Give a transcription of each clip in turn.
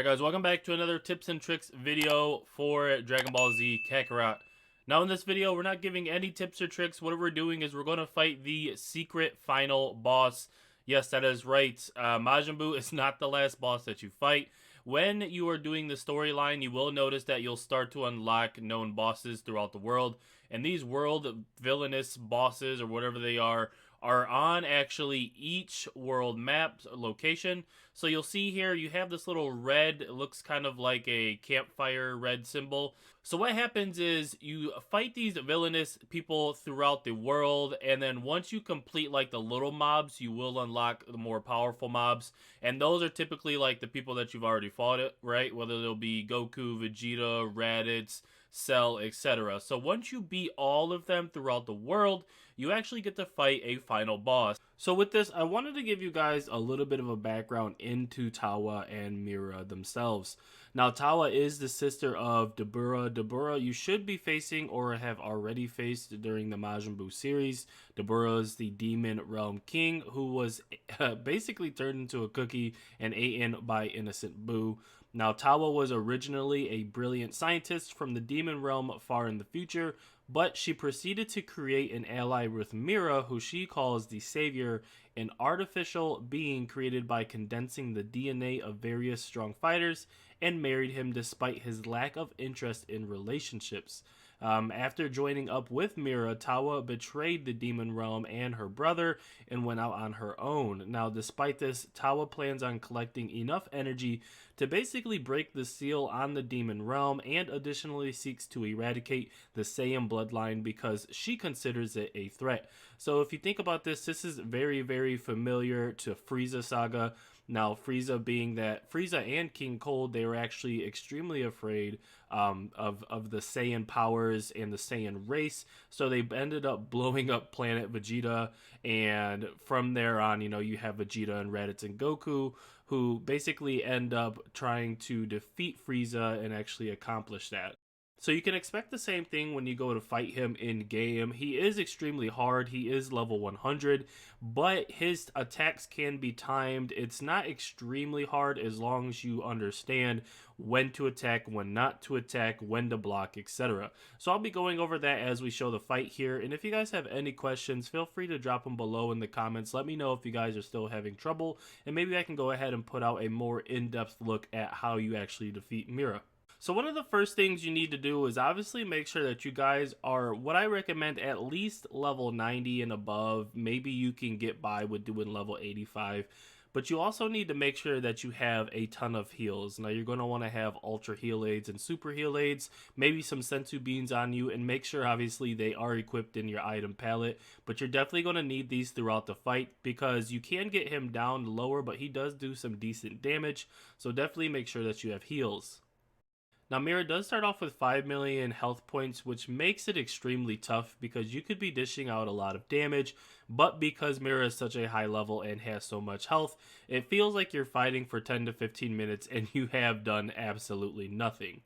Alright guys, welcome back to another tips and tricks video for Dragon Ball Z Kakarot. Now in this video, we're not giving any tips or tricks. What we're doing is we're going to fight the secret final boss. Yes, that is right. Majin Buu is not the last boss that you fight. When you are doing the storyline, you will notice that you'll start to unlock known bosses throughout the world. And these world villainous bosses, or whatever they are on actually each world map location. So you'll see here, you have this little red, it looks kind of like a campfire red symbol. So what happens is you fight these villainous people throughout the world, and then once you complete like the little mobs, you will unlock the more powerful mobs. And those are typically like the people that you've already fought, right? Whether they'll be Goku, Vegeta, Raditz, Cell, etc. So once you beat all of them throughout the world, you actually get to fight a final boss. So with this, I wanted to give you guys a little bit of a background into Tawa and Mira themselves. Now, Tawa is the sister of Dabura. Dabura you should be facing or have already faced during the Majin Buu series. Dabura is the Demon Realm King who was basically turned into a cookie and eaten by innocent Buu. Now, Tawa was originally a brilliant scientist from the Demon Realm far in the future, but she proceeded to create an ally with Mira, who she calls the Savior, an artificial being created by condensing the DNA of various strong fighters, and married him despite his lack of interest in relationships. After joining up with Mira, Tawa betrayed the Demon Realm and her brother and went out on her own. Now, despite this, Tawa plans on collecting enough energy to basically break the seal on the Demon Realm, and additionally seeks to eradicate the Saiyan bloodline because she considers it a threat. So if you think about this, this is very, very familiar to Frieza Saga. Now, Frieza being that Frieza and King Cold, they were actually extremely afraid of the Saiyan powers and the Saiyan race. So they ended up blowing up planet Vegeta. And from there on, you know, you have Vegeta and Raditz and Goku, who basically end up trying to defeat Frieza and actually accomplish that. So you can expect the same thing when you go to fight him in game. He is extremely hard. He is level 100, but his attacks can be timed. It's not extremely hard as long as you understand when to attack, when not to attack, when to block, etc. So I'll be going over that as we show the fight here. And if you guys have any questions, feel free to drop them below in the comments. Let me know if you guys are still having trouble, and maybe I can go ahead and put out a more in-depth look at how you actually defeat Mira. So one of the first things you need to do is obviously make sure that you guys are, what I recommend, at least level 90 and above. Maybe you can get by with doing level 85. But you also need to make sure that you have a ton of heals. Now, you're going to want to have ultra heal aids and super heal aids, maybe some sensu beans on you, and make sure obviously they are equipped in your item palette. But you're definitely going to need these throughout the fight because you can get him down lower, but he does do some decent damage. So definitely make sure that you have heals. Now, Mira does start off with 5 million health points, which makes it extremely tough because you could be dishing out a lot of damage, but because Mira is such a high level and has so much health, it feels like you're fighting for 10 to 15 minutes and you have done absolutely nothing.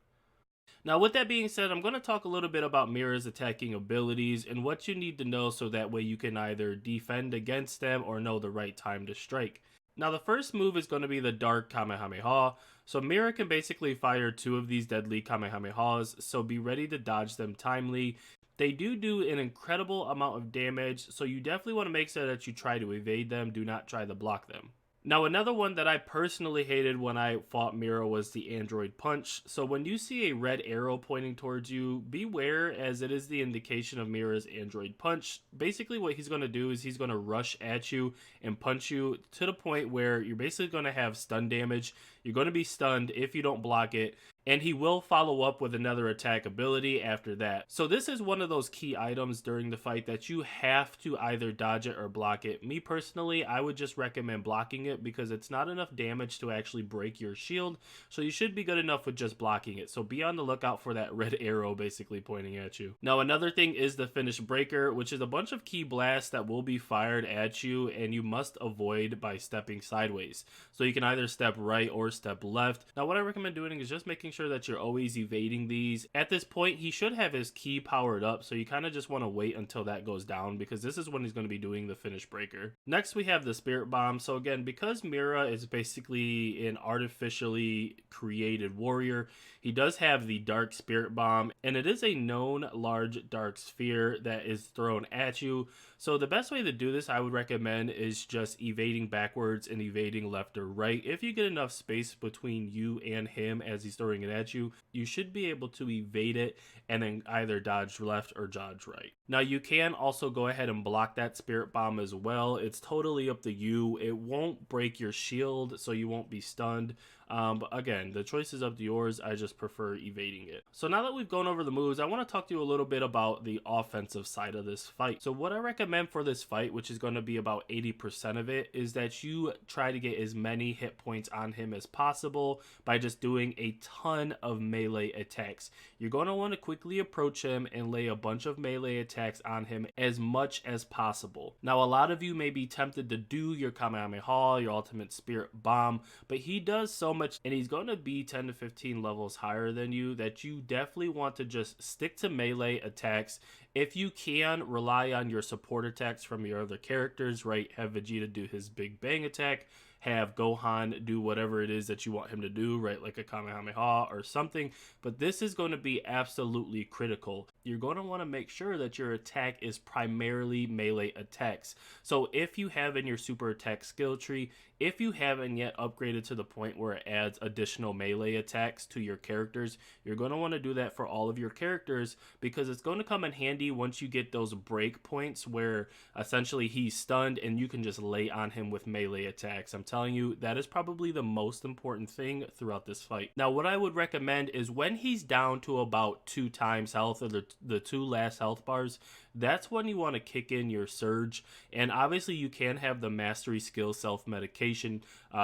Now, with that being said, I'm going to talk a little bit about Mira's attacking abilities and what you need to know so that way you can either defend against them or know the right time to strike. Now, the first move is going to be the Dark Kamehameha. So Mira can basically fire 2 of these deadly Kamehamehas, so be ready to dodge them timely. They do an incredible amount of damage, so you definitely want to make sure that you try to evade them, do not try to block them. Now, another one that I personally hated when I fought Mira was the Android Punch. So when you see a red arrow pointing towards you, beware, as it is the indication of Mira's Android Punch. Basically what he's going to do is he's going to rush at you and punch you to the point where you're basically going to have stun damage. You're going to be stunned if you don't block it, and he will follow up with another attack ability after that. So this is one of those key items during the fight that you have to either dodge it or block it. Me personally, I would just recommend blocking it because it's not enough damage to actually break your shield, so you should be good enough with just blocking it. So be on the lookout for that red arrow basically pointing at you. Now, another thing is the Finish Breaker, which is a bunch of key blasts that will be fired at you and you must avoid by stepping sideways. So you can either step right or step left. Now, what I recommend doing is just making sure that you're always evading these. At this point, he should have his ki powered up, so you kind of just want to wait until that goes down, because this is when he's going to be doing the finish breaker. Next, we have the Spirit Bomb. So again, because Mira is basically an artificially created warrior, he does have the Dark Spirit Bomb, and it is a known large dark sphere that is thrown at you. So the best way to do this, I would recommend, is just evading backwards and evading left or right. If you get enough space between you and him as he's throwing it at you, you should be able to evade it and then either dodge left or dodge right. Now you can also go ahead and block that Spirit Bomb as well. It's totally up to you. It won't break your shield, so you won't be stunned. But again, the choice is up to yours. I just prefer evading it. So now that we've gone over the moves, I want to talk to you a little bit about the offensive side of this fight. So what I recommend for this fight, which is going to be about 80% of it, is that you try to get as many hit points on him as possible by just doing a ton of melee attacks. You're going to want to quickly approach him and lay a bunch of melee attacks on him as much as possible. Now, a lot of you may be tempted to do your Kamehameha, your ultimate Spirit Bomb, but he does so much, and he's going to be 10 to 15 levels higher than you, that you definitely want to just stick to melee attacks. If you can, rely on your support attacks from your other characters, right? Have Vegeta do his Big Bang attack, have Gohan do whatever it is that you want him to do, right? Like a Kamehameha or something. But this is going to be absolutely critical. You're going to want to make sure that your attack is primarily melee attacks. So if you have in your super attack skill tree, if you haven't yet upgraded to the point where it adds additional melee attacks to your characters, you're going to want to do that for all of your characters, because it's going to come in handy once you get those break points where essentially he's stunned and you can just lay on him with melee attacks. I'm telling you, that is probably the most important thing throughout this fight. Now, what I would recommend is when he's down to about 2 times health, or the 2 last health bars, that's when you want to kick in your surge. And obviously you can have the mastery skill self-medication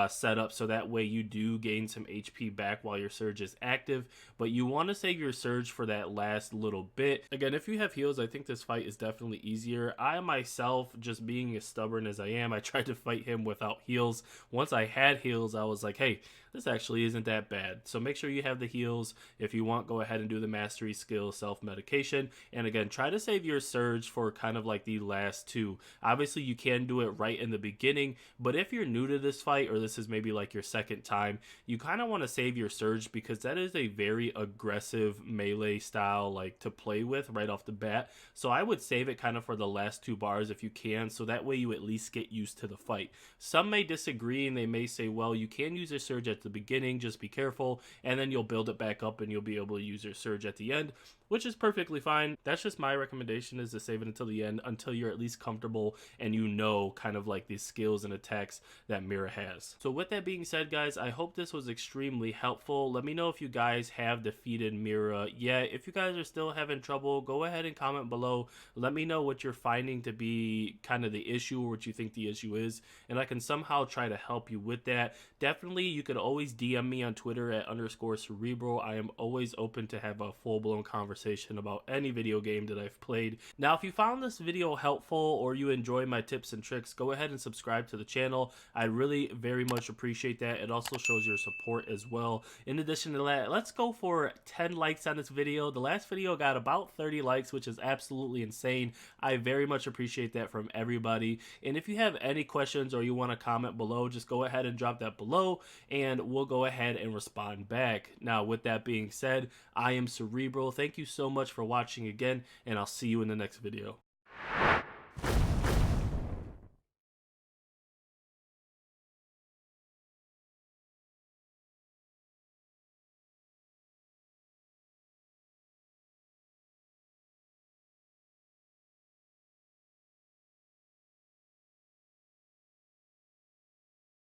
set up, so that way you do gain some HP back while your surge is active, but you want to save your surge for that last little bit. Again, if you have heals, I think this fight is definitely easier. I myself, just being as stubborn as I am, I tried to fight him without heals. Once I had heals, I was like, hey, this actually isn't that bad. So make sure you have the heals. If you want, go ahead and do the mastery skill self-medication. And again, try to save your surge for kind of like the last 2. Obviously, you can do it right in the beginning, but if you're new to this fight, or this is maybe like your second time, you kind of want to save your surge, because that is a very aggressive melee style like to play with right off the bat. So I would save it kind of for the last 2 bars if you can, so that way you at least get used to the fight. Some may disagree and they may say, well, you can use your surge at the beginning, just be careful, and then you'll build it back up and you'll be able to use your surge at the end, which is perfectly fine. That's just my recommendation, is to save it until the end, until you're at least comfortable and you know kind of like these skills and attacks that Mira has. So with that being said, guys, I hope this was extremely helpful. Let me know if you guys have defeated Mira yet. If you guys are still having trouble, go ahead and comment below. Let me know what you're finding to be kind of the issue, or what you think the issue is, and I can somehow try to help you with that. Definitely, you could always DM me on Twitter at _cerebral. I am always open to have a full-blown conversation about any video game that I've played. Now, if you found this video helpful or you enjoy my tips and tricks, go ahead and subscribe to the channel. I really very much appreciate that. It also shows your support as well. In addition to that, let's go for 10 likes on this video. The last video got about 30 likes, which is absolutely insane. I very much appreciate that from everybody. And if you have any questions or you want to comment below, just go ahead and drop that below and we'll go ahead and respond back. Now, with that being said, I am Cerebral. Thank you so much for watching again, and I'll see you in the next video.